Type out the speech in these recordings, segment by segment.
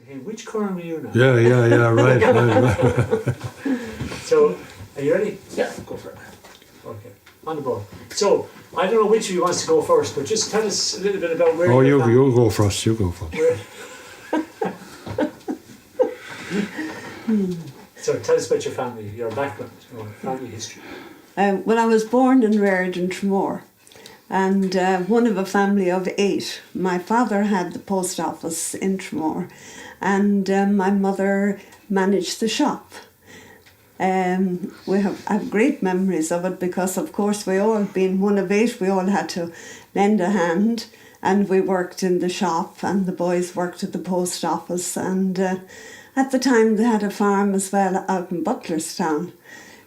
Hey, which corner are you now? Yeah, right. So, are you ready? Yeah, go for it. Okay, on the ball. So, I don't know which of you wants to go first, but just tell us a little bit about where You go first, you go first. So, tell us about your family, your background, your family history. Well, I was born and reared in Tramore, and one of a family of 8. My father had the post office in Tramore, and my mother managed the shop. I have great memories of it because, of course, we all, being one of 8, we all had to lend a hand, and we worked in the shop, and the boys worked at the post office, and at the time they had a farm as well out in Butlerstown.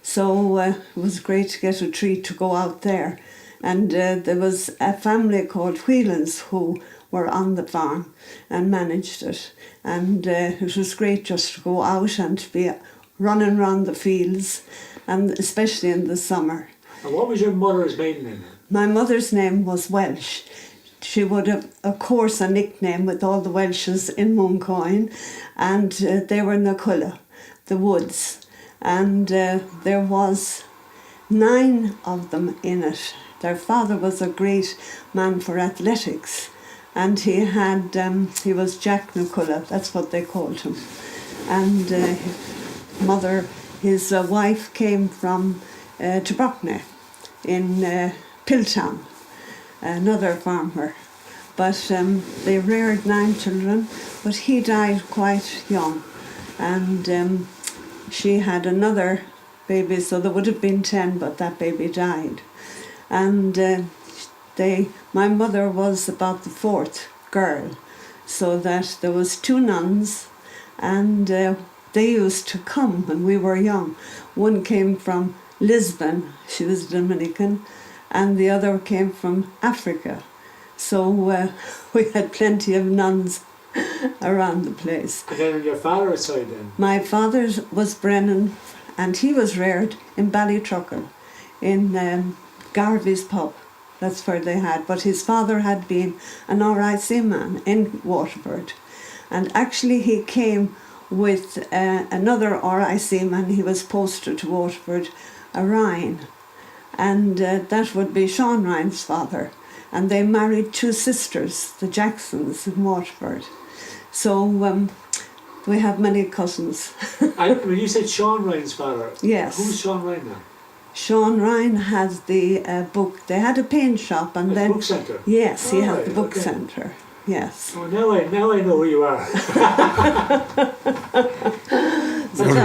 So it was great to get a treat to go out there. And there was a family called Whelans who were on the farm and managed it. And it was great just to go out and to be running around the fields, and especially in the summer. And what was your mother's maiden name? My mother's name was Welsh. She would have, of course, a nickname with all the Welshes in Mooncoin, and they were Naculla, the woods. And there was 9 of them in it. Their father was a great man for athletics, and he was Jack Naculla, that's what they called him. And his wife came from Tobrockney in Piltown, another farmer. But they reared 9 children, but he died quite young. And she had another baby, so there would have been 10, but that baby died. And my mother was about the 4th girl, so that there was 2 nuns, and they used to come when we were young. One came from Lisbon, she was Dominican, and the other came from Africa. So we had plenty of nuns around the place. And then on your father's side then? My father was Brennan, and he was reared in Ballytruckle, in Garvey's pub. That's where they had. But his father had been an RIC man in Waterford. And actually he came with another RIC man. He was posted to Waterford, a Ryan. And that would be Sean Ryan's father. And they married 2 sisters, the Jacksons, in Waterford. So we have many cousins. When you said Sean Ryan's father, Yes. Who's Sean Ryan now? Sean Ryan has the book. They had a paint shop, and then book centre. Yes, he had Right, the book okay. centre. Yes. Oh, now I know who you are.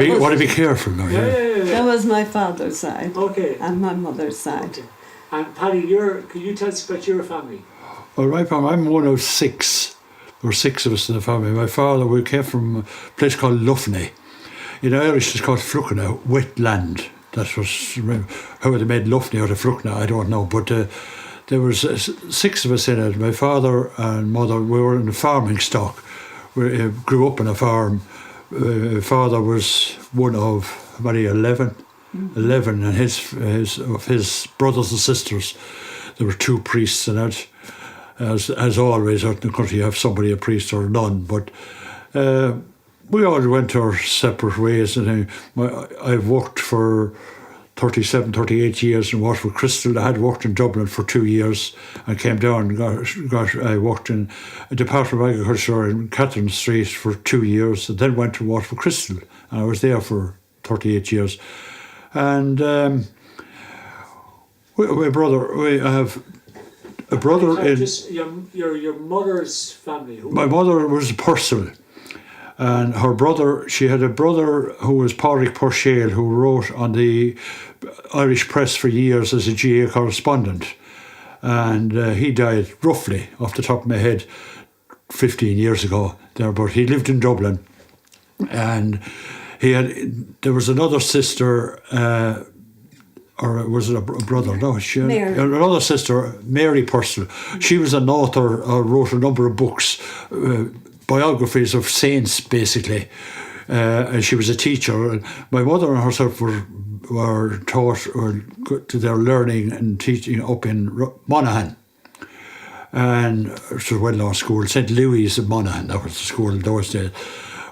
You want to be careful now. Yeah. That was my father's side. Okay. And my mother's side. Okay. And Paddy, can you tell us about your family? Well, right, I'm one of 6. There were 6 of us in the family. My father, we came from a place called Luffney. In Irish, it's called Fluchna, wet land. That was how they made Luffney out of Fluchna, I don't know. But there was 6 of us in it. My father and mother, we were in the farming stock. We grew up on a farm. Father was one of about 11. 11, and his brothers and sisters, there were 2 priests in it. As always out in the country, you have somebody a priest or none, but we all went our separate ways. And I've worked for 37, 38 years in Waterford Crystal. I had worked in Dublin for 2 years and came down and I worked in a Department of Agriculture in Catherine Street for 2 years, and then went to Waterford Crystal, and I was there for 38 years. And my brother, we have a brother in... Just your mother's family. My mother was Purcell, and her brother, she had a brother who was Pádraig Purcell, who wrote on the Irish press for years as a GA correspondent. And he died roughly, off the top of my head, 15 years ago there, but he lived in Dublin. And there was another sister, or was it a brother? No, another sister, Mary Purcell. She was an author, wrote a number of books, biographies of saints, basically. And she was a teacher. And my mother and herself were taught or to their learning and teaching up in Monaghan. and it was a well-known school, St. Louis of Monaghan, that was the school in those days.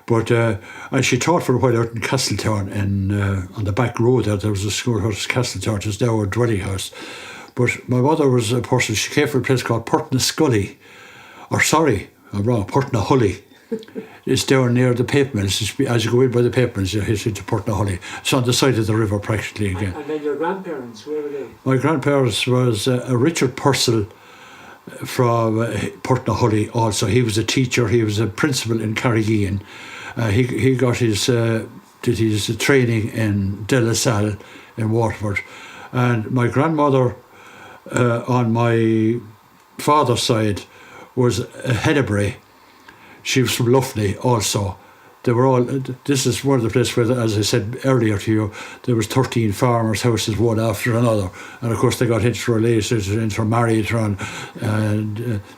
But and she taught for a while out in Castletown, on the back road there was a schoolhouse, Castletown, just now a dwelling house. But my mother was a person, she came from a place called Portnaskilly, I'm wrong, Portnahully. It's down near the paper mills. As you go in by the paper mills, you hit into Portnahully. It's on the side of the river practically again. And then your grandparents, where were they? My grandparents was a Richard Purcell from Portnahully also. He was a teacher, he was a principal in Carrigean. He got did his training in De La Salle in Waterford. And my grandmother on my father's side was a Hennebury. She was from Luffney also. They were all, this is one of the places where, as I said earlier to you, there was 13 farmers' houses, one after another. And of course they got interrelated, intermarried, and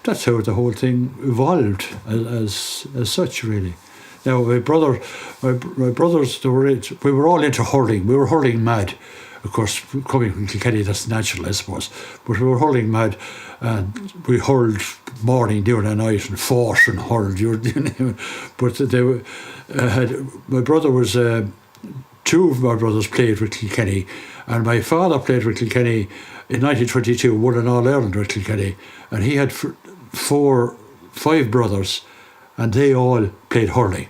that's how the whole thing evolved as such, really. Now, my brothers, we were all into hurling. We were hurling mad. Of course, coming from Kilkenny, that's natural, I suppose. But we were hurling mad, and we hurled morning, noon and night, and fought and hurled. But they my brother was, two of my brothers played with Kilkenny, and my father played with Kilkenny in 1922, won an All-Ireland with Kilkenny, and he had five brothers, and they all played hurling.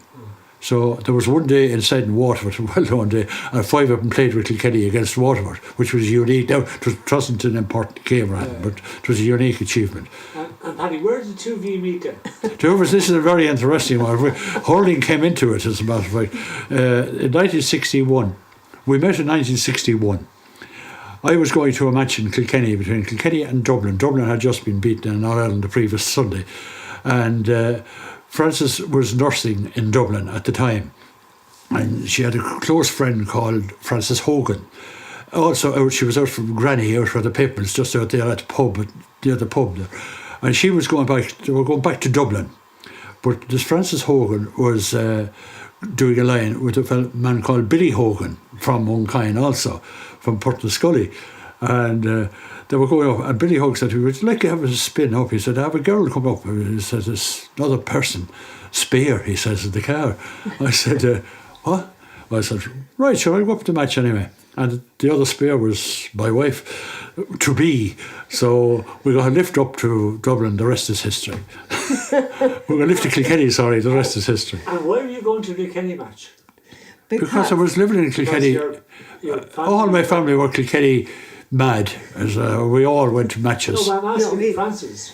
So there was one day inside in Waterford, a well-known day, and five of them played with Kilkenny against Waterford, which was unique. Now, it wasn't an important game, but it was a unique achievement. And Paddy, where did the two of you meet then? This is a very interesting one. Hurling came into it, as a matter of fact. In 1961, we met in 1961. I was going to a match in Kilkenny, between Kilkenny and Dublin. Dublin had just been beaten in All-Ireland the previous Sunday. And Frances was nursing in Dublin at the time, and she had a close friend called Frances Hogan. Also, she was out from Granny, out for the Pipmans, just out there at the pub, near the pub there. And she was going back. They were going back to Dublin, but this Frances Hogan was doing a line with a man called Billy Hogan from Muncain, also from Portnaskilly, and. They were going up, and Billy Hogan said to me, would you like to have a spin up? He said, I have a girl come up. He says, there's another person, spare, he says, in the car. I said, what? I said, right, shall I go up to the match anyway? And the other spare was my wife, to be. So we got a lift up to Dublin, the rest is history. We got a lift to Kilkenny, sorry, the rest is history. And why were you going to the Kilkenny match? Because I was living in Kilkenny. All my family were Kilkenny mad, as we all went to matches. No, but I'm asking Frances.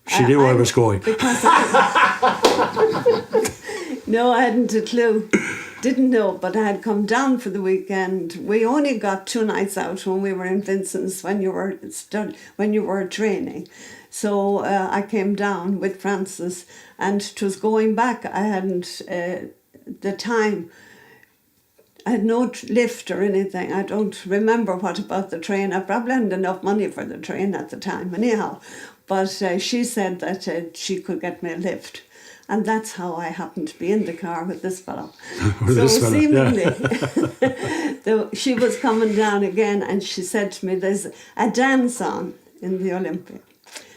She knew I was going. No, I hadn't a clue. Didn't know, but I had come down for the weekend. We only got 2 nights out when we were in Vincent's when you were training. So I came down with Frances, and it was going back. I hadn't the time. I had no lift or anything. I don't remember what about the train. I probably hadn't enough money for the train at the time, anyhow. But she said that she could get me a lift. And that's how I happened to be in the car with this fellow. Seemingly, she was coming down again, and she said to me, there's a dance on in the Olympia.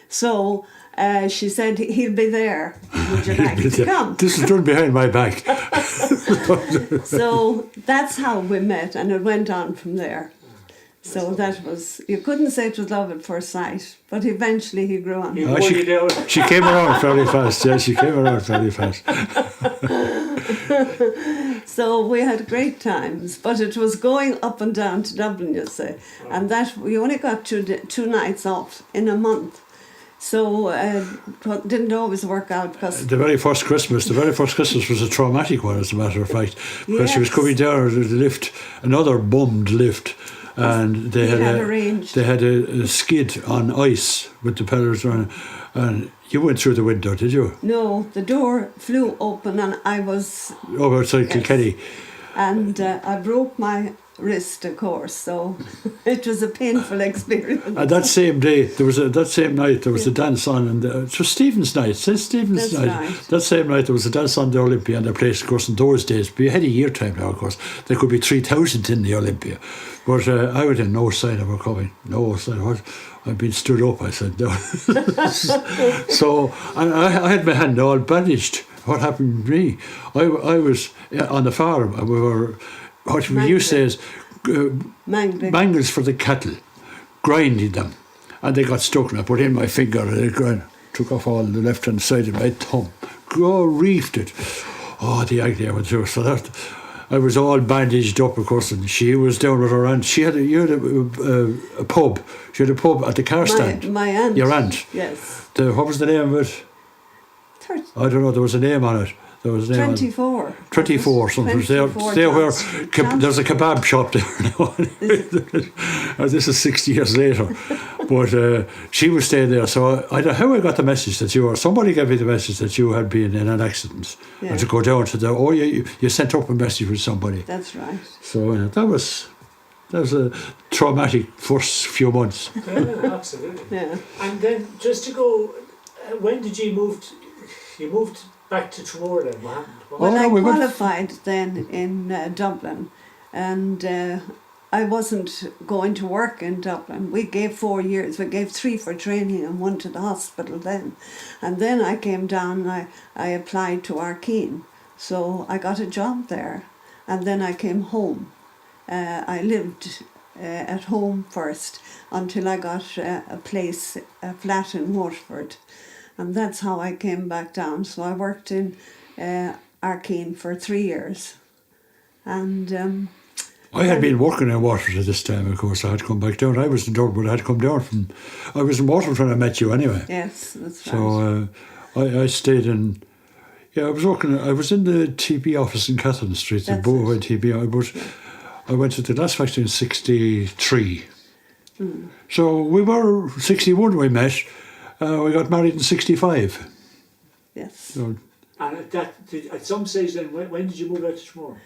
So she said, he'll be there. Would you like to come? This is done behind my back. So that's how we met, and it went on from there. So that was, you couldn't say it was love at first sight, but eventually he grew on. She came around fairly fast, she came around fairly fast. So we had great times, but it was going up and down to Dublin, you say, and that we only got 2 nights off in a month. So it didn't always work out because the very first Christmas was a traumatic one, as a matter of fact, because she was coming down with the lift, another bummed lift, and they had a skid on ice with the pedals on, and you went through the window, did you? No, the door flew open, and I was outside Kilkenny, and I broke my wrist, of course, so it was a painful experience. And that same day, that same night, there was a dance on, and it was Stephen's night. Since Stephen's That's night, right. that same night there was a dance on the Olympia, and the place, of course, in those days, we had a year time now, of course. There could be 3,000 in the Olympia, but I would have no sign of her coming. No sign of what. I'd been stood up. I said no. So, and I had my hand all bandaged. What happened to me? I was on the farm, and we were. What we used to say is mangles for the cattle, grinding them, and they got stuck, and I put in my finger and it took off all the left hand side of my thumb, reefed it. Oh, the agony I went through. So that I was all bandaged up, of course, and she was down with her aunt. She had a pub. She had a pub at the car stand. My aunt. Your aunt. Yes. What was the name of it? I don't know. There was a name on it. There was a name 24. 24 something. 24 there where Johnson. there's a kebab shop there now. This is 60 years later. But she was staying there. So I don't know how I got the message that somebody gave me the message that you had been in an accident. Yeah. And to go down to you sent up a message with somebody. That's right. So that was a traumatic first few months. Yeah, absolutely. Yeah. And then just to go, when did you move? You moved back to Tramore then. What happened? Well, I we went- qualified then in Dublin, and I wasn't going to work in Dublin. We gave 4 years. We gave 3 for training and 1 to the hospital then. And then I came down and I applied to Arkeen. So I got a job there. And then I came home. I lived at home first until I got a flat in Waterford. And that's how I came back down. So I worked in Arkeen for 3 years. And I had been working in Waterford at this time, of course. I had come back down. I was in Dublin, but I had come down from... I was in Waterford when I met you anyway. yes, that's right. So I stayed in... Yeah, I was working... I was in the TB office in Catherine Street, the That's Bowen it. TB. But I went to the glass factory in 63. So we were... 61 we met. We got married in 65. Yes. So And at some stage then, when did you move out to Tramore?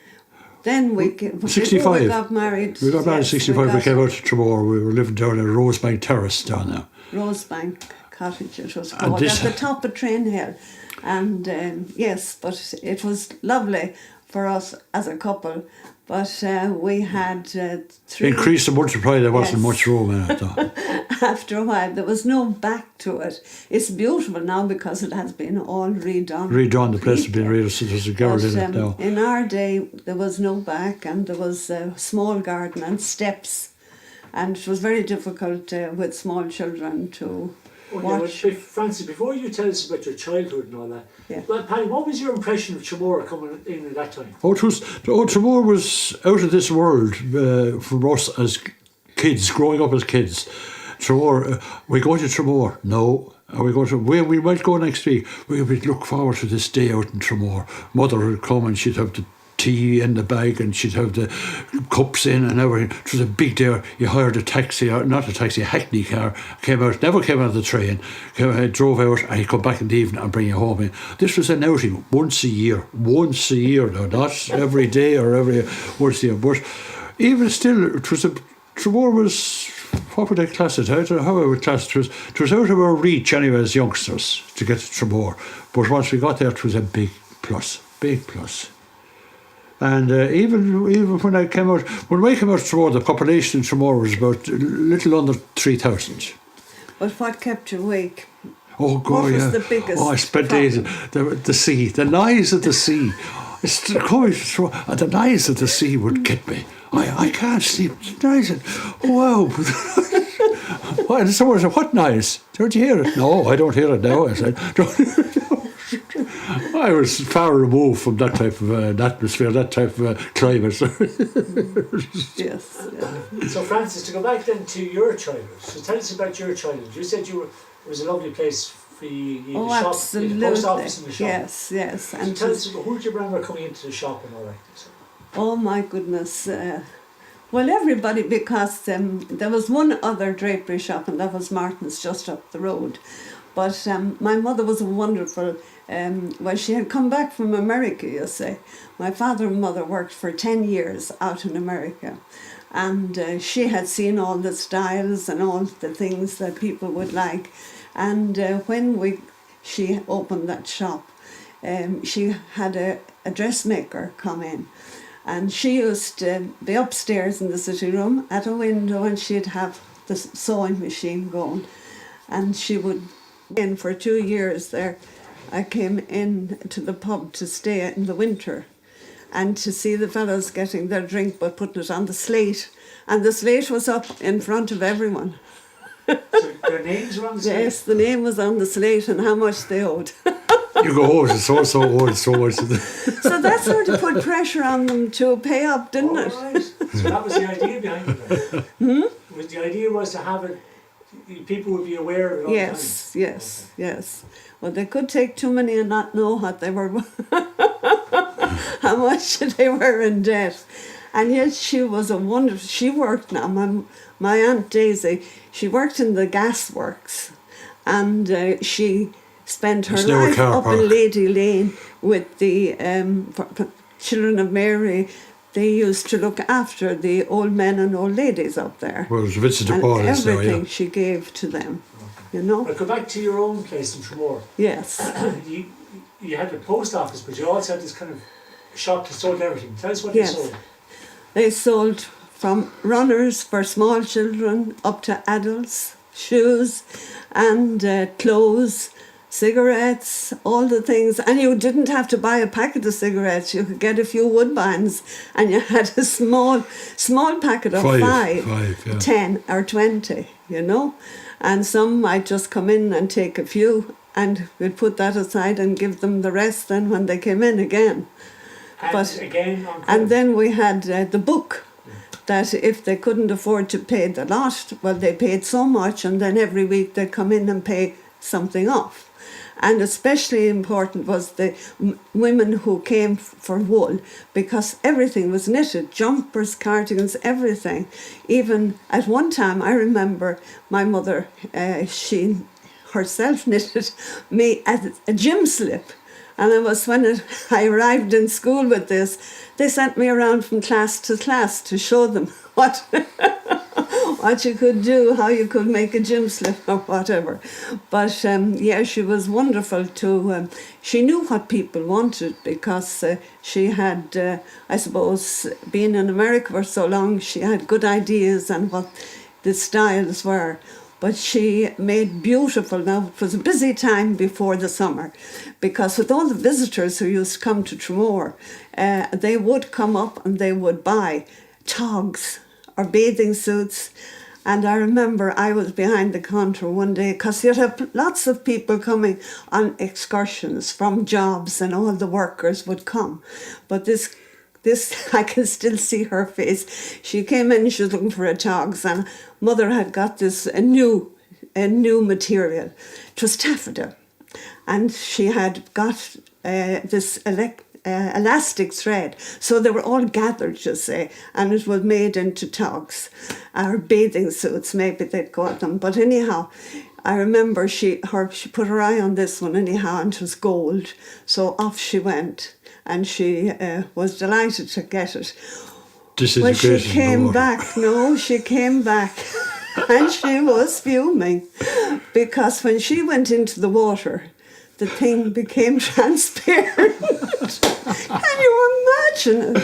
Then before 65. we got married. we got married in yes, 65. We got came out to Tramore. We were living down at Rosebank Terrace down there. Rosebank Cottage it was And called, this- at the top of Train Hill. And yes, but it was lovely for us as a couple. But we had 3... Increased and multiplied. There wasn't Yes. much room in it, though. After a while, there was no back to it. It's beautiful now because it has been all redone. Redone, the place has been redone, so there's a girl But, in it now. in our day, there was no back, and there was a small garden and steps, and it was very difficult with small children to watch. Francis, before you tell us about your childhood and all that, Yeah. well, Paddy, what was your impression of Tramore coming in at that time? Tramore was out of this world for us as kids, growing up as kids. Tramore, we go to Tramore? No. Are we going to? We might go next week. We would look forward to this day out in Tramore. Mother would come and she'd have the tea in the bag and she'd have the cups in and everything. It was a big day. You hired a taxi, or not a taxi, a hackney car. Came out, never came out of the train. Drove out and he'd come back in the evening and bring you home. This was an outing once a year. Once a year now, not every day or once a year. But even still, Tramore was... What would I class it? I don't know how I would class it. It was out of our reach anyway as youngsters to get to Tramore. But once we got there, it was a big plus. Big plus. And even when we came out of Tramore, the population in Tramore was about a little under 3,000. But what kept you awake? Oh, God, What was yeah. the biggest I spent days the sea, the noise of the sea. It's coming through, and the noise of the sea would get me. I can't sleep. The noise. Oh, wow. And someone said, "What noise? Don't you hear it?" "No, I don't hear it now." I said. I was far removed from that type of atmosphere, that type of climate. Yes. So, Francis, to go back then to your childhood, so tell us about your childhood. You said it was a lovely place for you. Oh, the shop, absolutely. the post office and the shop. Yes. So And tell us, who did you remember coming into the shop and all that? oh my goodness. Well, everybody, because there was one other drapery shop, and that was Martin's just up the road. But my mother was a wonderful well, she had come back from America, you see. My father and mother worked for 10 years out in America. And she had seen all the styles and all the things that people would like. And when she opened that shop, she had a dressmaker come in. And she used to be upstairs in the sitting room at a window, and she'd have the sewing machine going. And she would, in for 2 years there, I came in to the pub to stay in the winter and to see the fellows getting their drink but putting it on the slate. And the slate was up in front of everyone. So their names were on the slate? Yes, the name was on the slate and how much they owed. You go, oh, it's so old, so much. So that sort of put pressure on them to pay up, didn't it? Right. So that was the idea behind it. The idea was to have it, people would be aware of it all Yes, the time. yes, yes. Well, they could take too many and not know what they were, how much they were in debt. And yet she was a wonderful, she worked now, my Aunt Daisy, she worked in the gas works, and she spent her life up in Lady Lane with the Children of Mary. They used to look after the old men and old ladies up there. Well, it was Vincent and Paul everything she gave to them, you know. I'll go back to your own place in Tramore. Yes. You had a post office, but you also had this kind of shop that sold everything. Tell us what Yes. they sold. They sold from runners for small children up to adults, shoes and clothes, cigarettes, all the things. And you didn't have to buy a packet of cigarettes. You could get a few Woodbines and you had a small packet of five, yeah. 10 or 20, you know. And some might just come in and take a few, and we'd put that aside and give them the rest then when they came in again. And But again, and then we had the book, that if they couldn't afford to pay the lot, well, they paid so much, and then every week they'd come in and pay something off. And especially important was the women who came for wool, because everything was knitted, jumpers, cardigans, everything. Even at one time, I remember my mother, she herself knitted me a gym slip. And it was when I arrived in school with this, they sent me around from class to show them what you could do, how you could make a gym slip or whatever. But yeah, she was wonderful to, she knew what people wanted, because she had, I suppose, been in America for so long, she had good ideas and what the styles were. But she made beautiful, now it was a busy time before the summer, because with all the visitors who used to come to Tramore, they would come up and they would buy togs or bathing suits. And I remember I was behind the counter one day, because you'd have lots of people coming on excursions from jobs, and all the workers would come. But this I can still see her face. She came in, she was looking for a togs, and Mother had got this a new material. It was taffeta, and she had got this elastic thread, so they were all gathered, you say, and it was made into togs or bathing suits, maybe they'd call them. But anyhow, I remember she put her eye on this one anyhow, and it was gold, so off she went. And she was delighted to get it. When she came back, she came back and she was fuming, because when she went into the water, the thing became transparent. Can you imagine it?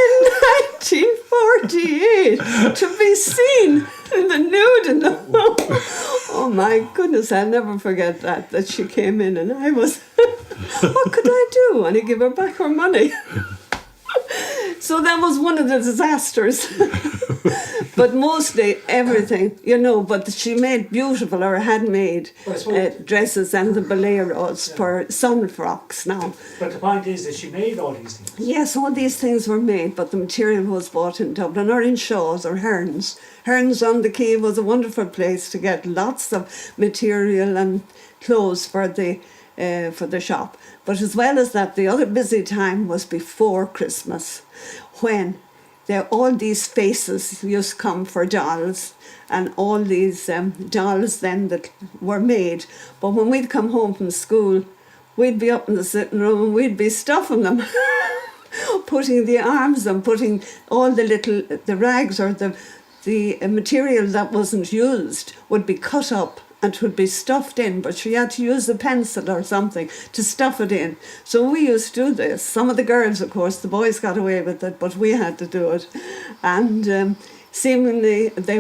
In 1948, to be seen in the nude in the oh my goodness, I'll never forget that she came in, and I was, what could I do? And I give her back her money. So that was one of the disasters. But mostly everything, you know, but she made beautiful, or had made, dresses and the boleros for sun frocks now. But the point is that she made all these things. Yes, all these things were made, but the material was bought in Dublin or in Shaw's or Hearns. Hearns on the Quay was a wonderful place to get lots of material and clothes for the shop. But as well as that, the other busy time was before Christmas, when all these faces used to come for dolls, and all these dolls then that were made. But when we'd come home from school, we'd be up in the sitting room and we'd be stuffing them, putting the arms and putting all the rags or the material that wasn't used would be cut up and it would be stuffed in, but she had to use a pencil or something to stuff it in. So we used to do this. Some of the girls, of course, the boys got away with it, but we had to do it. And seemingly they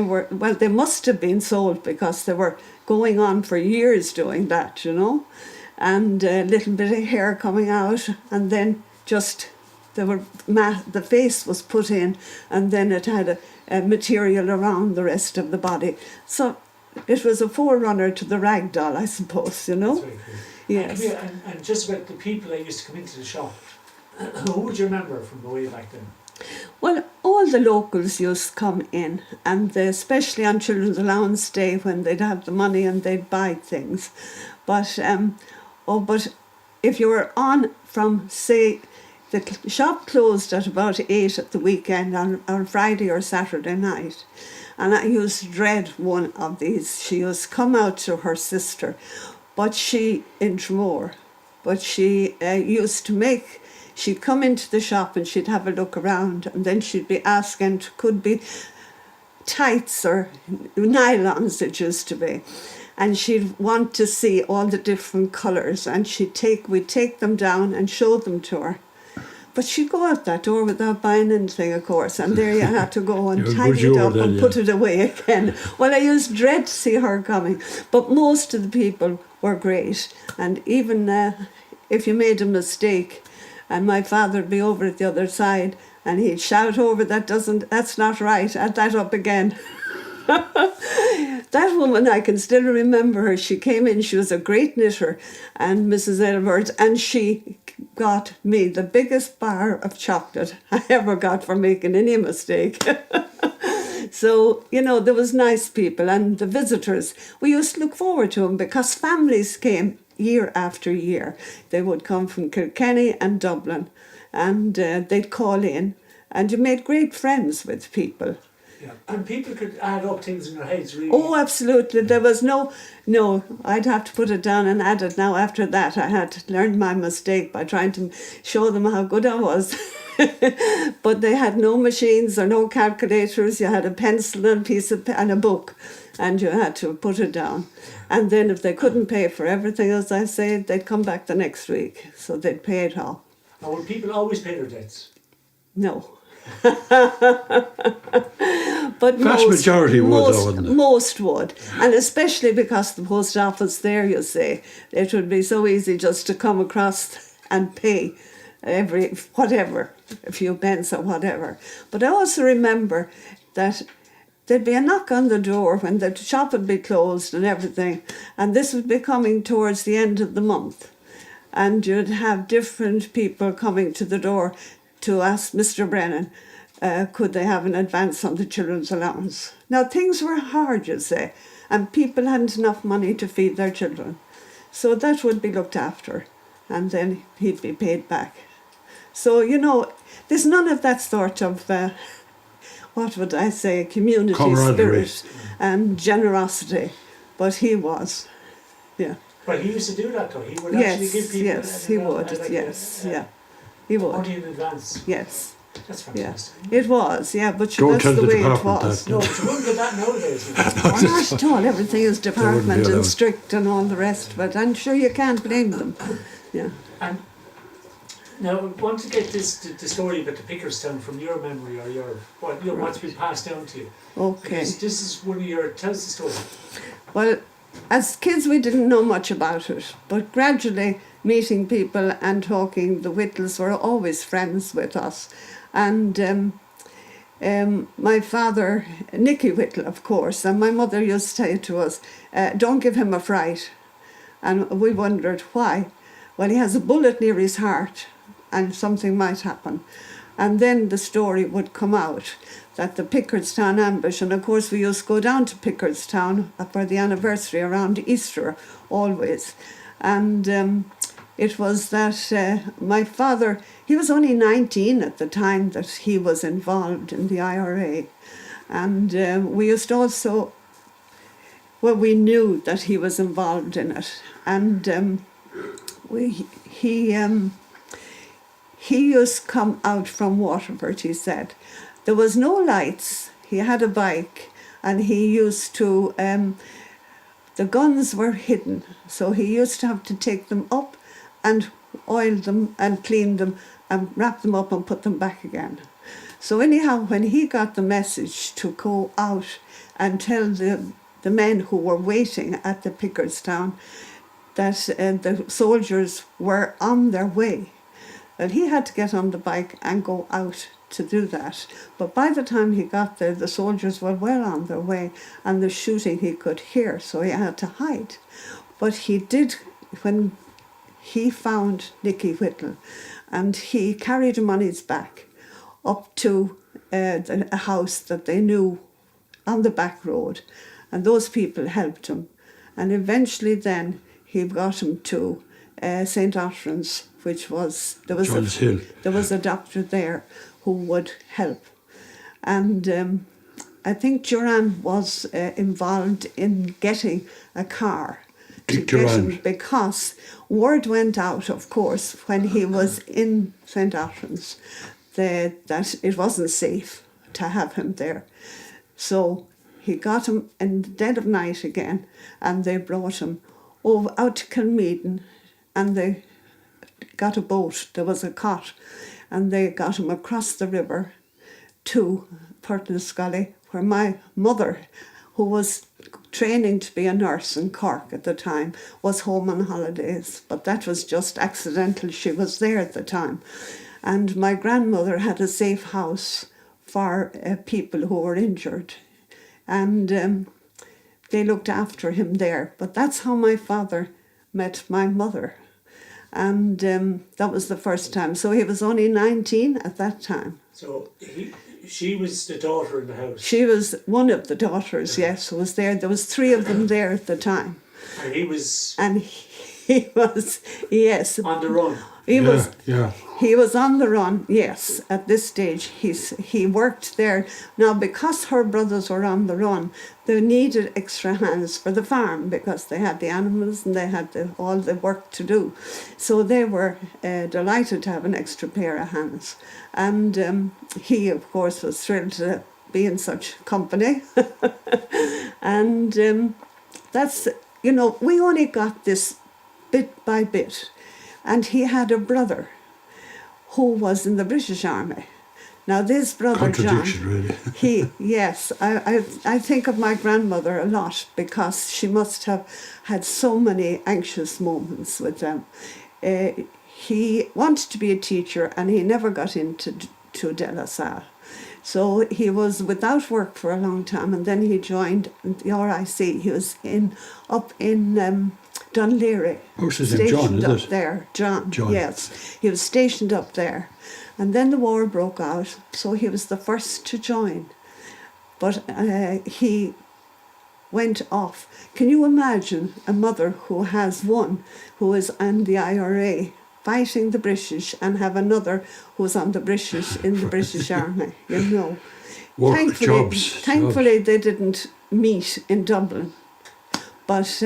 must have been sold because they were going on for years doing that, you know. And a little bit of hair coming out, and then just the face was put in, and then it had a material around the rest of the body. So it was a forerunner to the rag doll, I suppose, you know. That's very cool. Yes. And just about the people that used to come into the shop, who would you remember from the way back then? Well, all the locals used to come in, and especially on Children's Allowance Day when they'd have the money and they'd buy things. But if you were on from, say, the shop closed at about 8 at the weekend on Friday or Saturday night, and I used to dread one of these. She used to come out to her sister, in Tramore, but she used to make, she'd come into the shop and she'd have a look around, and then she'd be asking, could be tights or nylons it used to be, and she'd want to see all the different colours, and we'd take them down and show them to her. But she'd go out that door without buying anything, of course, and there you had to go and tidy it up and put it away again. Well, I used to dread to see her coming, but most of the people were great, and even if you made a mistake, and my father would be over at the other side, and he'd shout over, that's not right, add that up again. That woman, I can still remember her. She came in, she was a great knitter, and Mrs. Edwards, and she got me the biggest bar of chocolate I ever got for making any mistake. So, you know, there was nice people, and the visitors, we used to look forward to them because families came year after year. They would come from Kilkenny and Dublin, and they'd call in, and you made great friends with people. Yeah. And people could add up things in their heads, really. Oh, absolutely. There was no, I'd have to put it down and add it now. After that, I had to learn my mistake by trying to show them how good I was. But they had no machines or no calculators. You had a pencil and and a book, and you had to put it down. And then if they couldn't pay for everything, as I said, they'd come back the next week. So they'd pay it all. And would people always pay their debts? No. But vast majority would, though, wouldn't it? Most would, and especially because the post office there, you say, it would be so easy just to come across and pay a few pence or whatever. But I also remember that there'd be a knock on the door when the shop would be closed and everything, and this would be coming towards the end of the month, and you'd have different people coming to the door to ask Mr. Brennan, could they have an advance on the children's allowance. Now, things were hard, you say, and people hadn't enough money to feed their children. So that would be looked after, and then he'd be paid back. So, you know, there's none of that sort of, community spirit and generosity, but he was, yeah. But he used to do that, though. He would actually give people... Yes, he would, yeah. He would. Money in advance. Yes. That's fantastic. Yeah. It was, yeah, but Don't that's the way it department was. No, but you wouldn't get that nowadays. Not at all. Everything is department allowed. and strict and all the rest of it. I'm sure you can't blame them. Yeah. And now, I want to get the story about the Pickerstown from your memory or what's been passed down to you. Okay. Because this is one of your... Tell us the story. Well, as kids we didn't know much about it, but gradually meeting people and talking, the Whittles were always friends with us. And my father, Nicky Whittle, of course, and my mother used to say to us, don't give him a fright. And we wondered why. Well, he has a bullet near his heart and something might happen. And then the story would come out that the Pickerstown ambush, and of course we used to go down to Pickerstown for the anniversary around Easter always. And it was that my father, he was only 19 at the time that he was involved in the IRA. And we used to also, we knew that he was involved in it. And he used to come out from Waterford, he said. There was no lights. He had a bike, and he used to, the guns were hidden, so he used to have to take them up and oil them and clean them and wrap them up and put them back again. So anyhow, when he got the message to go out and tell the men who were waiting at the Pickerstown that the soldiers were on their way, well, he had to get on the bike and go out to do that. But by the time he got there, the soldiers were well on their way, and the shooting he could hear, so he had to hide. But he did, when he found Nicky Whittle, and he carried him on his back up to a house that they knew on the back road, and those people helped him. And eventually then he got him to St. Ottran's, which was, there was a doctor there who would help. And I think Duran was involved in getting a car to get him, because word went out, of course, when he was in St. Ottran's, that it wasn't safe to have him there. So he got him in the dead of night again, and they brought him over out to Kilmeaden, and they got a boat. There was a cot, and they got him across the river to Portlascully, where my mother, who was training to be a nurse in Cork at the time, was home on holidays. But that was just accidental. She was there at the time. And my grandmother had a safe house for people who were injured. And they looked after him there. But that's how my father met my mother. And that was the first time. So he was only 19 at that time. So she was the daughter in the house? She was one of the daughters, yes, who was there. There was 3 of them there at the time. And he was... And he was, yes. On the run? He was on the run, yes, at this stage. He worked there. Now, because her brothers were on the run, they needed extra hands for the farm, because they had the animals and they had all the work to do. So they were delighted to have an extra pair of hands. And he, of course, was thrilled to be in such company. And that's, you know, we only got this bit by bit. And he had a brother who was in the British Army. Now this brother John, really. yes, I think of my grandmother a lot, because she must have had so many anxious moments with them. He wanted to be a teacher, and he never got into De La Salle. So he was without work for a long time, and then he joined the RIC. He was up in Dunleary. What's his name? John, is up it? there. John, yes. He was stationed up there. And then the war broke out, so he was the first to join. But he went off. Can you imagine a mother who has one who is in the IRA fighting the British, and have another who's on the British, in the British Army, you know? Thankfully they didn't meet in Dublin. But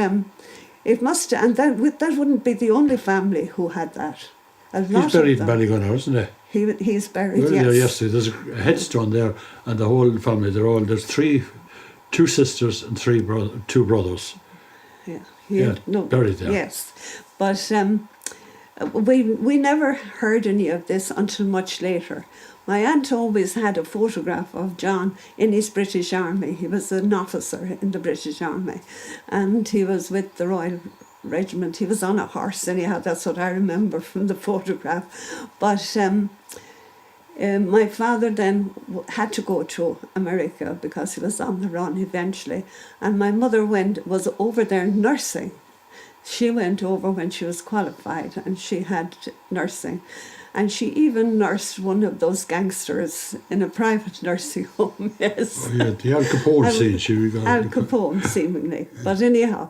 it must, and that wouldn't be the only family who had that. He's buried in Ballygunner, isn't he? He's buried, well, yes. There yesterday. There's a headstone there, and the whole family, there's 2 sisters and 2 brothers. Yeah, buried there. Yes, but we never heard any of this until much later. My aunt always had a photograph of John in his British Army. He was an officer in the British Army, and he was with the Royal Regiment. He was on a horse, anyhow. That's what I remember from the photograph. But my father then had to go to America, because he was on the run eventually, and my mother was over there nursing. She went over when she was qualified, and she had nursing. And she even nursed one of those gangsters in a private nursing home, yes. Oh, yeah, the Al Capone scene. Al Capone, seemingly. But anyhow,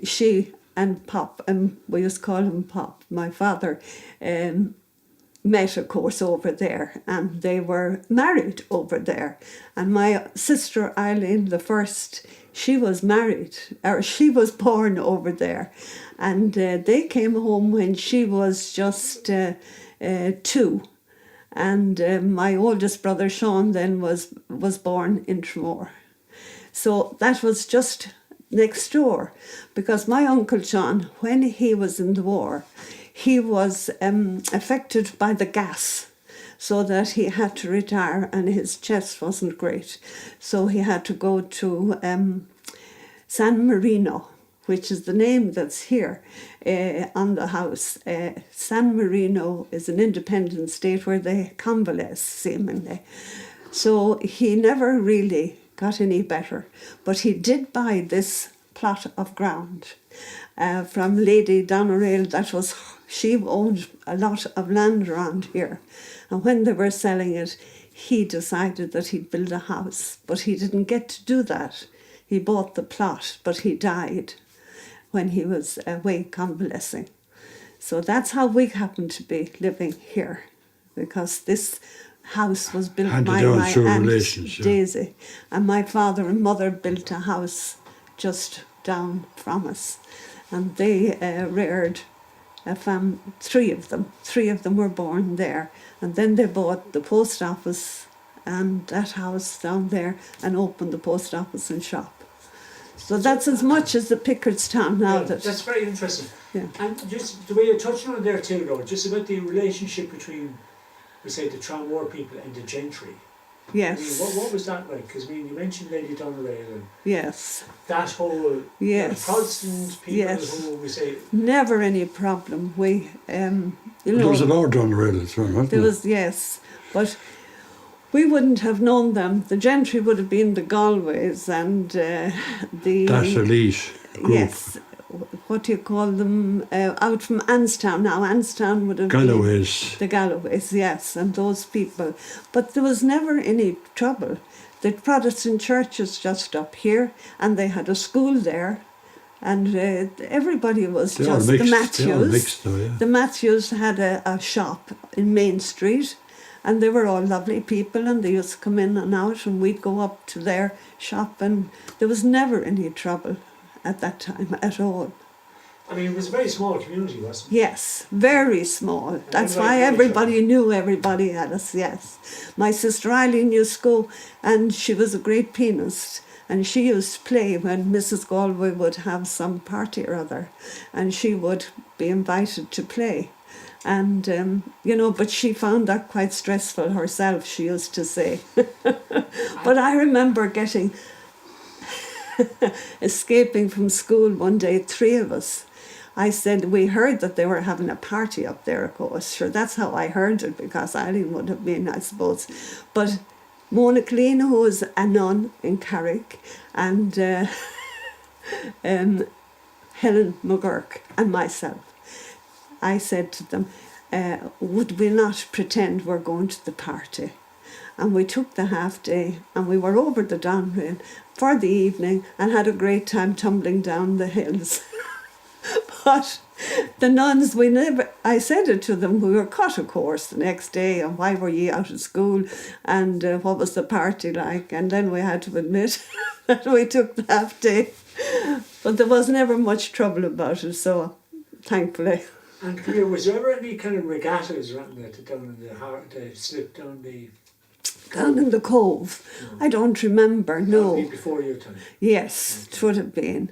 she and Pop, and we used to call him Pop, my father, met, of course, over there, and they were married over there. And my sister Eileen, the first, she was married, or she was born over there. And they came home when she was just 2. And my oldest brother, Sean, then was born in Tramore. So that was just next door, because my Uncle John, when he was in the war, he was affected by the gas, so that he had to retire and his chest wasn't great. So he had to go to San Marino, which is the name that's here on the house. San Marino is an independent state where they convalesce, seemingly. So he never really got any better, but he did buy this plot of ground from Lady Doneraile. She owned a lot of land around here, and when they were selling it, he decided that he'd build a house, but he didn't get to do that. He bought the plot, but he died when he was away convalescing. So that's how we happened to be living here, because this house was built by my aunt Daisy, and my father and mother built a house just down from us, and they reared a family. 3 of them. 3 of them were born there, and then they bought the post office and that house down there and opened the post office and shop. So that's as much as the Picardstown now. Yeah, that's very interesting. Yeah. And just the way you're touching on it there too, though, just about the relationship between, we say, the Tramore people and the gentry. Yes. I mean, what was that like? Because you mentioned Lady Doneraile and yes. that whole Protestant people who we say... Never any problem. We, you know... There was a Lord Doneraile as well, wasn't there? There was, yes. But we wouldn't have known them. The gentry would have been the Galways and the... That's elite group. Yes. What do you call them? Out from Anstown now. Anstown would have Galloways. been... The Galloways, yes, and those people. But there was never any trouble. The Protestant church is just up here, and they had a school there, and everybody was They just... all mixed, the Matthews. they all mixed though, yeah. The Matthews had a shop in Main Street, and they were all lovely people, and they used to come in and out, and we'd go up to their shop, and there was never any trouble at that time at all. I mean, it was a very small community, wasn't it? Yes, very small. That's why everybody knew everybody at us, yes. My sister Eileen used to go, and she was a great pianist, and she used to play when Mrs. Galway would have some party or other, and she would be invited to play. And, you know, but she found that quite stressful herself, she used to say. But I remember escaping from school one day, 3 of us. I said, we heard that they were having a party up there, of course. Sure, that's how I heard it, because Eileen would have been, I suppose. But Mona Clean, who was a nun in Carrick, and Helen McGurk and myself, I said to them, would we not pretend we're going to the party? And we took the half day, and we were over the Doneraile for the evening and had a great time tumbling down the hills. But the nuns, I said it to them, we were cut, of course, the next day, and why were ye out of school, and what was the party like? And then we had to admit that we took the half day. But there was never much trouble about it, so thankfully. And was there ever any kind of regattas running down in the heart, slip down the... Down in the cove? I don't remember, no. Before your time? Yes, it would have been.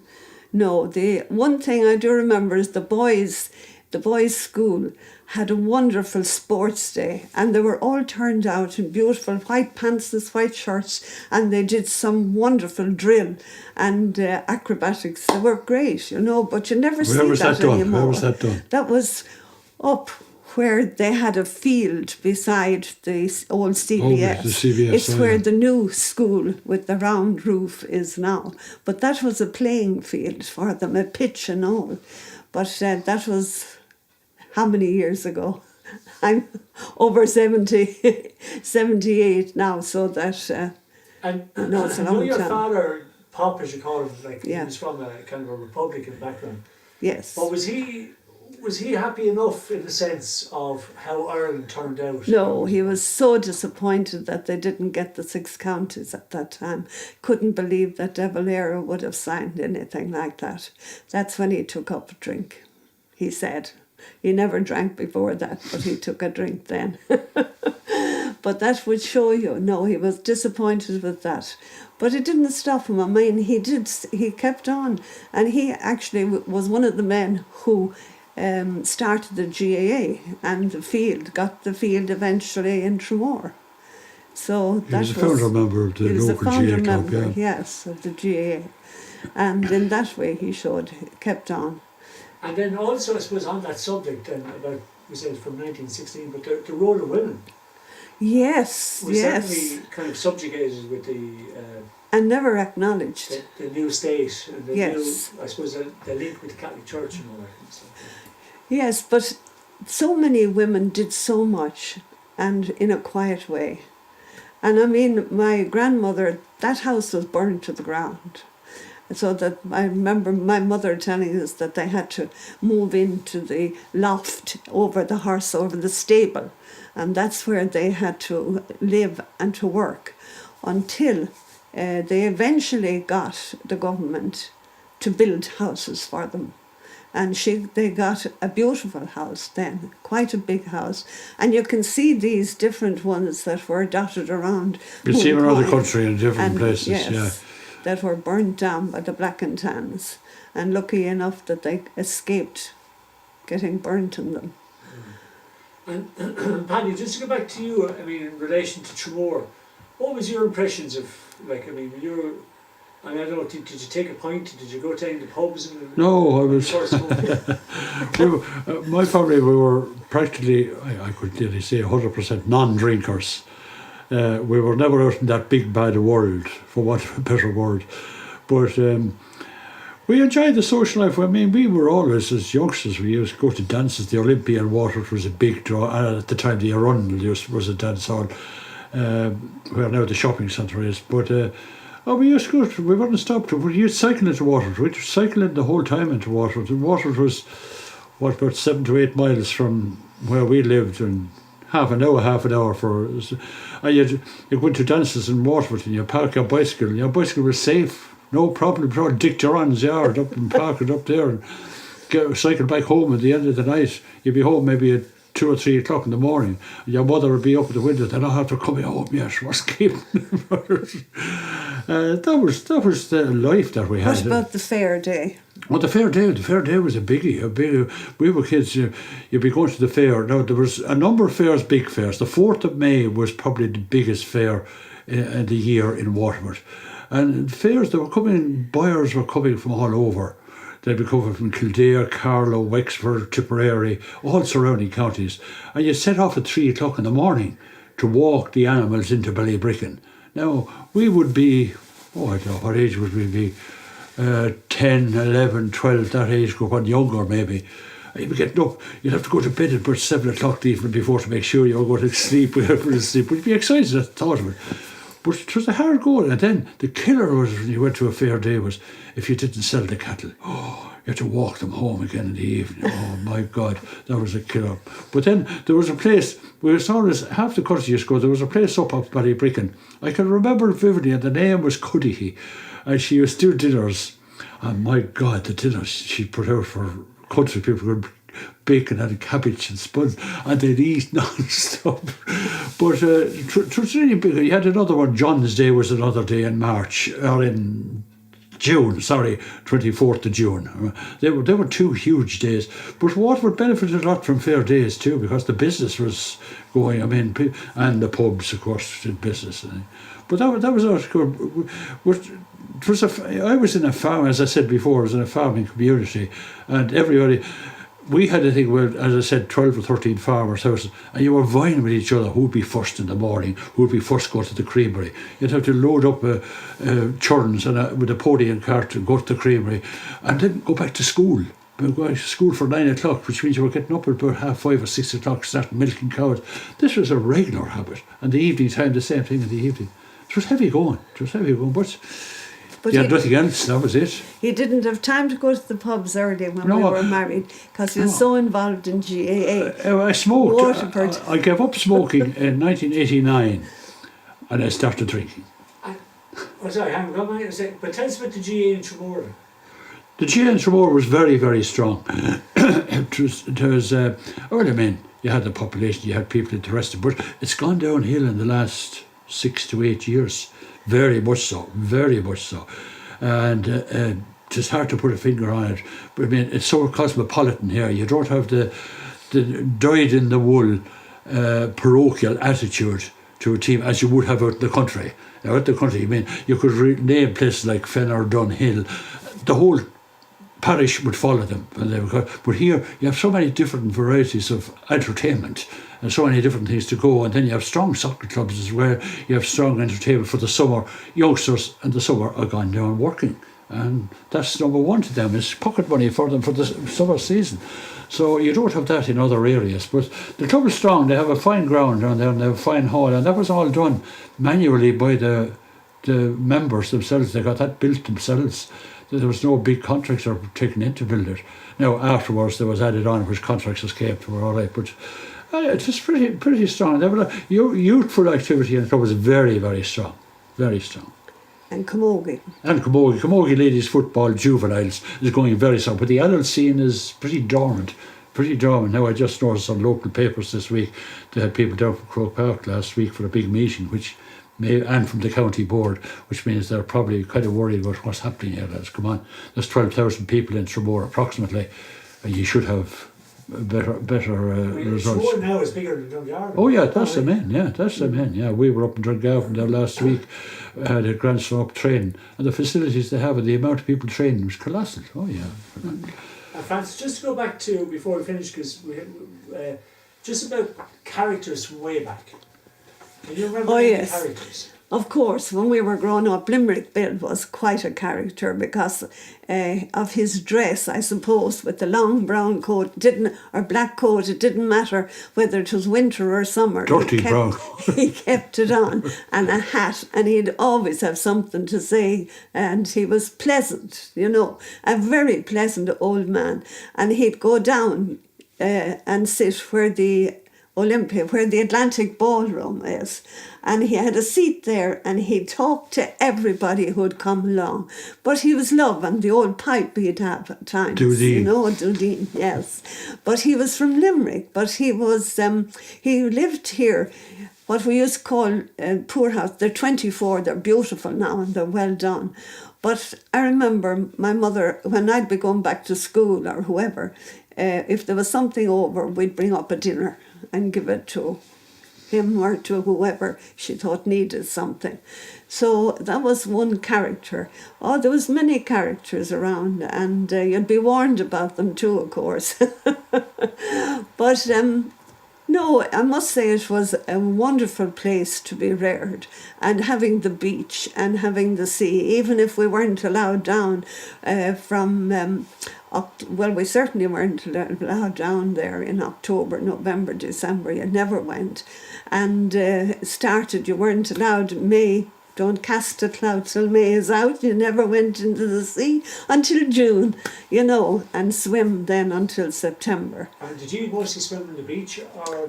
No, the one thing I do remember is the boys' school had a wonderful sports day, and they were all turned out in beautiful white pants, white shirts, and they did some wonderful drill and acrobatics. They were great, you know, but you never see that anymore. Where was that done? That was up where they had a field beside the old CBS. Oh, the CBS. It's where the new school with the round roof is now. But that was a playing field for them, a pitch and all. But that was how many years ago? I'm over 78 now, so that and I know it's a I know long your time. father, Pop as you call him, like Yeah. he was from a kind of a Republican background. Yes. But was he happy enough in the sense of how Ireland turned out? No, he was so disappointed that they didn't get the 6 counties at that time. Couldn't believe that De Valera would have signed anything like that. That's when he took up a drink, he said. He never drank before that, but he took a drink then. But that would show you, no, he was disappointed with that. But it didn't stop him. I mean, he kept on. And he actually was one of the men who started the GAA and got the field eventually in Tramore. So he was a founder member of the local GAA club, yeah. Yes, of the GAA. And in that way he kept on. And then also, I suppose, on that subject, about, we said from 1916, but the role of women yes, was yes. certainly kind of subjugated with the and never acknowledged. the new state and the Yes. new, I suppose, the link with the Catholic Church and all that kind of stuff. Yes, but so many women did so much, and in a quiet way. And I mean, my grandmother, that house was burned to the ground. So that I remember my mother telling us that they had to move into the loft over the stable. And that's where they had to live and to work until they eventually got the government to build houses for them. And they got a beautiful house then, quite a big house. And you can see these different ones that were dotted around. You see them around the country in different places, yes, yeah. that were burnt down by the Black and Tans. And lucky enough that they escaped getting burnt in them. And Paddy, just to go back to you, I mean, in relation to Tramore, what was your impressions of, like, I mean, I don't know, did you take a pint? Did you go to any of the pubs? No, I was... my family, we were practically, I could nearly say 100% non-drinkers. We were never out in that big bad world, for want of a better word. But we enjoyed the social life. I mean, we were always, as youngsters, we used to go to dances. The Olympia in Waterford was a big draw. And at the time, the Arundel was a dance hall, where now the shopping centre is. But we used to go, we weren't stopped. We used to cycle into Waterford. We used to cycle in the whole time into Waterford. And Waterford was, about 7 to 8 miles from where we lived, and half an hour for us. And you went to dances in Waterford and you park your bicycle. Your bicycle was safe, no problem at all. Dick Duran's yard up and park it up there and cycle back home at the end of the night. You'd be home maybe at 2 or 3 o'clock in the morning. Your mother would be up at the window. They'd not have to come home yet. What's keeping that was the life that we had. What about the fair day? Well, the fair day was a biggie. We were kids, you'd be going to the fair. Now, there was a number of fairs, big fairs. The 4th of May was probably the biggest fair in the year in Waterford. And fairs, buyers were coming from all over. They'd be coming from Kildare, Carlow, Wexford, Tipperary, all surrounding counties. And you set off at 3 o'clock in the morning to walk the animals into Ballybricken. Now, we would be, I don't know, what age would we be? 10, 11, 12, that age group, and younger maybe. You'd be getting up, you'd have to go to bed at about 7 o'clock the evening before to make sure you were going to sleep. But you'd be excited at the thought of it. But it was a hard going. And then the killer was, when you went to a fair day, was if you didn't sell the cattle. You had to walk them home again in the evening. Oh my God, that was a killer. But then there was a place, we saw this, half the country used to go, there was a place up Ballybricken. I can remember it vividly, and the name was Cuddihy. And she used to do dinners. And my God, the dinners she put out for country people with bacon and cabbage and spuds, and they'd eat non-stop. But it was really big. You had another one, John's Day was another day in March, or in June, 24th of June. They were 2 huge days. But Waterford benefited a lot from fair days too, because the business was going, I mean, and the pubs, of course, did business. But that was not good. I was in a farm, as I said before, I was in a farming community, and everybody, we had a thing where, as I said, 12 or 13 farmers' houses, and you were vying with each other who'd be first in the morning, who'd be first go to the creamery. You'd have to load up churns with a podium cart to go to the creamery, and then go back to school. We were going to school for 9 o'clock, which means you were getting up at about 5:30 or 6 o'clock, starting milking cows. This was a regular habit. And the evening time, the same thing in the evening. It was heavy going, but But You had nothing else, that was it. he didn't have time to go to the pubs early when No, we were married because he was so involved in GAA. I smoked. Waterford. I gave up smoking in 1989 and I started drinking. Oh, sorry, hang on a second. But tell us about the GA in Tramore. The GA in Tramore was very, very strong. it was early men. You had the population, you had people interested, but it's gone downhill in the last 6 to 8 years. Very much so, very much so. And just hard to put a finger on it. But I mean, it's so cosmopolitan here. You don't have the dyed-in-the-wool parochial attitude to a team as you would have out in the country. Now, out the country, I mean, you could name places like Fenner, Dunhill. The whole parish would follow them. But here, you have so many different varieties of entertainment and so many different things to go. And then you have strong soccer clubs as well. You have strong entertainment for the summer. Youngsters in the summer are gone down working. And that's number one to them, is pocket money for them for the summer season. So you don't have that in other areas. But the club is strong. They have a fine ground down there and they have a fine hall. And that was all done manually by the members themselves. They got that built themselves. There was no big contractor taken in to build it. Now, afterwards, there was added on, which contractors came to, were all right. But it was pretty strong. Youthful activity in the club was very, very strong. Very strong. And Camogie. And Camogie ladies football, juveniles, is going very strong. But the adult scene is pretty dormant. Now, I just noticed on local papers this week, they had people down from Croke Park last week for a big meeting, and from the county board, which means they're probably kind of worried about what's happening here. Come on, there's 12,000 people in Tramore approximately, and you should have better results. Tramore now is bigger than Dungarvan. Oh yeah, that's the men. Yeah, that's the men. Yeah, we were up in Dungarvan there last week, had a Grand Slam up training, and the facilities they have and the amount of people training was colossal. Oh yeah. Francis, just to go back to before we finish, because we just about characters from way back. Can you remember any characters? Of course, when we were growing up, Limerick Bill was quite a character because of his dress, I suppose, with the long brown coat, or black coat. It didn't matter whether it was winter or summer. Dirty brown. He kept it on, and a hat, and he'd always have something to say, and he was pleasant, a very pleasant old man. And he'd go down and sit where the Olympia, where the Atlantic Ballroom is. And he had a seat there and he talked to everybody who'd come along. But he was loving the old pipe he'd have at times. Dudeen. Dudeen, yes. But he was from Limerick, but he lived here, what we used to call poor house. They're 24, they're beautiful now and they're well done. But I remember my mother, when I'd be going back to school or whoever, if there was something over, we'd bring up a dinner and give it to him or to whoever she thought needed something. So that was one character. Oh, there was many characters around, and you'd be warned about them too, of course. But no, I must say it was a wonderful place to be reared, and having the beach and having the sea, even if we weren't allowed down we certainly weren't allowed down there in October, November, December. You never went. And you weren't allowed May. Don't cast a cloud till May is out. You never went into the sea until June, and swim then until September. And did you mostly swim on the beach?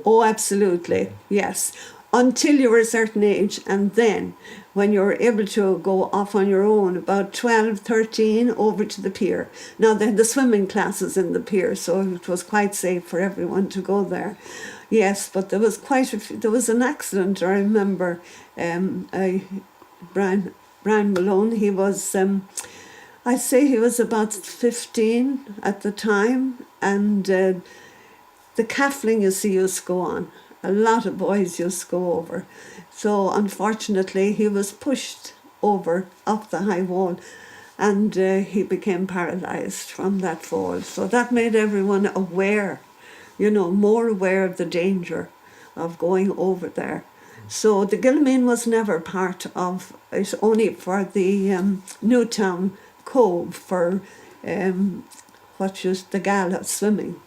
Oh, absolutely, yes. Until you were a certain age, and then when you were able to go off on your own, about 12, 13, over to the pier. Now, they had the swimming classes in the pier, so it was quite safe for everyone to go there. Yes, but there was there was an accident, I remember. Brian Malone, he was, I'd say he was about 15 at the time, and the caffling, used to go on. A lot of boys used to go over. So unfortunately, he was pushed over off the high wall, and he became paralysed from that fall. So that made everyone aware, more aware of the danger of going over there. So the Gilmane was never part of it, only for the Newtown Cove for the gala swimming.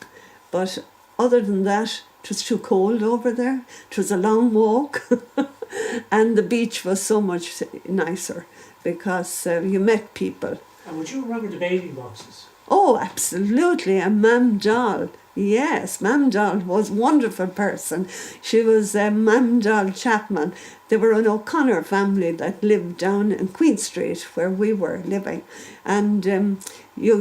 But other than that, it was too cold over there. It was a long walk, and the beach was so much nicer. because you met people. And would you remember the bathing boxes? Oh, absolutely. And Mam Doll. Yes, Mam Doll was a wonderful person. She was Mam Doll Chapman. They were an O'Connor family that lived down in Queen Street where we were living. And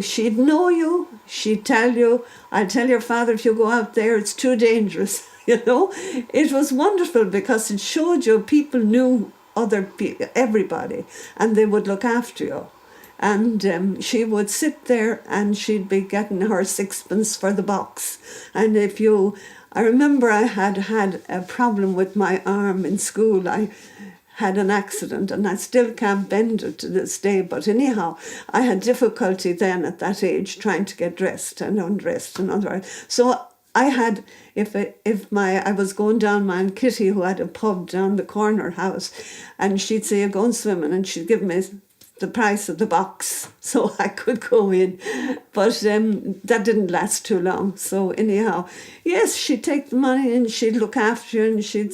she'd know you. She'd tell you, I'll tell your father if you go out there, it's too dangerous. You know, it was wonderful because it showed you people knew everybody, and they would look after you. And she would sit there and she'd be getting her sixpence for the box. And I remember I had a problem with my arm in school. I had an accident and I still can't bend it to this day. But anyhow, I had difficulty then at that age trying to get dressed and undressed and otherwise. So I had, I was going down, my Aunt Kitty, who had a pub down the corner house, and she'd say, "You're going swimming," and she'd give me the price of the box so I could go in. But that didn't last too long. So anyhow, yes, she'd take the money and she'd look after you and she'd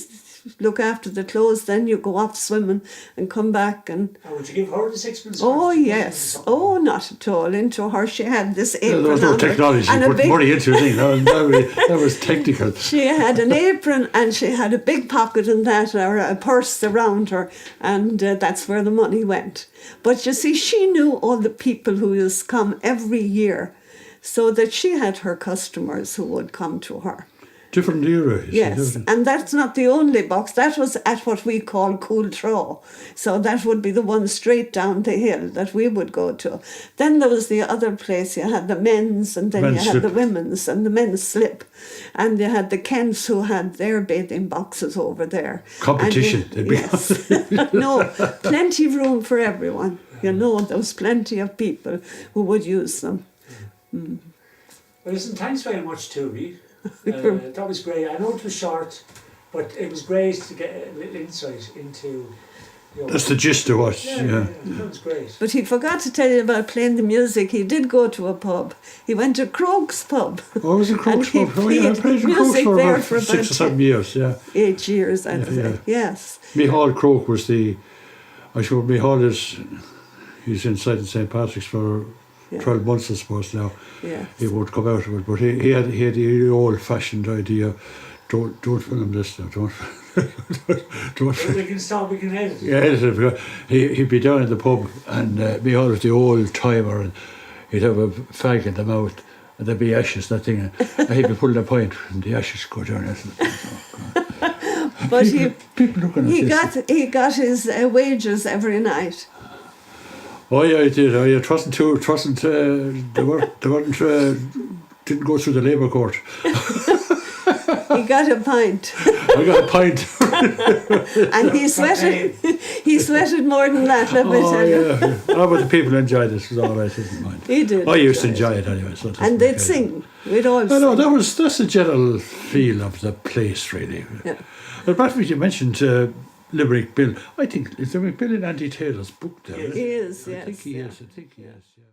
look after the clothes. Then you go off swimming and come back. And would you give her the sixpence? oh, yes. Oh, not at all. Into her, she had this apron. There was no technology. And Put money into a thing. That was technical. She had an apron and she had a big pocket in that, or a purse around her, and that's where the money went. But you see, she knew all the people who used to come every year, so that she had her customers who would come to her. Different era. Yes, and that's not the only box. That was at what we call Cooltraw. So that would be the one straight down the hill that we would go to. Then there was the other place. You had the men's, and then you had the women's, and the men's slip. And you had the Kents who had their bathing boxes over there. Competition. Yes. No, plenty of room for everyone. You know, there was plenty of people who would use them. Well, listen, thanks very much, Toby. That was great. I know it was short, but it was great to get a little insight into. That's the gist of what. Yeah. That was great. But he forgot to tell you about playing the music. He did go to a pub. He went to Croke's pub. Oh, it was a Croke's pub. Oh, yeah, I played in Croke's for about 6 or 7 years. Yeah. 8 years, I'd say. Yes. Micheál Croke was Micheál he's inside in St. Patrick's for 12 months, I suppose now. Yeah. He won't come out of it, but he had the old-fashioned idea. Don't film this now. Don't. We can stop. We can edit it. Yeah, edit it. He'd be down in the pub, and Micheál was the old timer, and he'd have a fag in the mouth, and there'd be ashes, that thing, and he'd be pulling a pint, and the ashes go down. But people looking at this. he got his wages every night. Oh yeah, he did. Oh yeah, didn't go through the Labour Court. He got a pint. I got a pint. And he sweated. He sweated more than that, let me tell you. Yeah. Oh, but the people enjoyed it. It was all right, didn't mind. He did. I used to enjoy it anyway. So and they'd sing. We'd all sing. No, that's the general feel of the place, really. Yeah. But apart from you mentioned Limerick Bill, I think is Limerick Bill in Andy Taylor's book there. He isn't is, it? yes. I think he is. Yeah.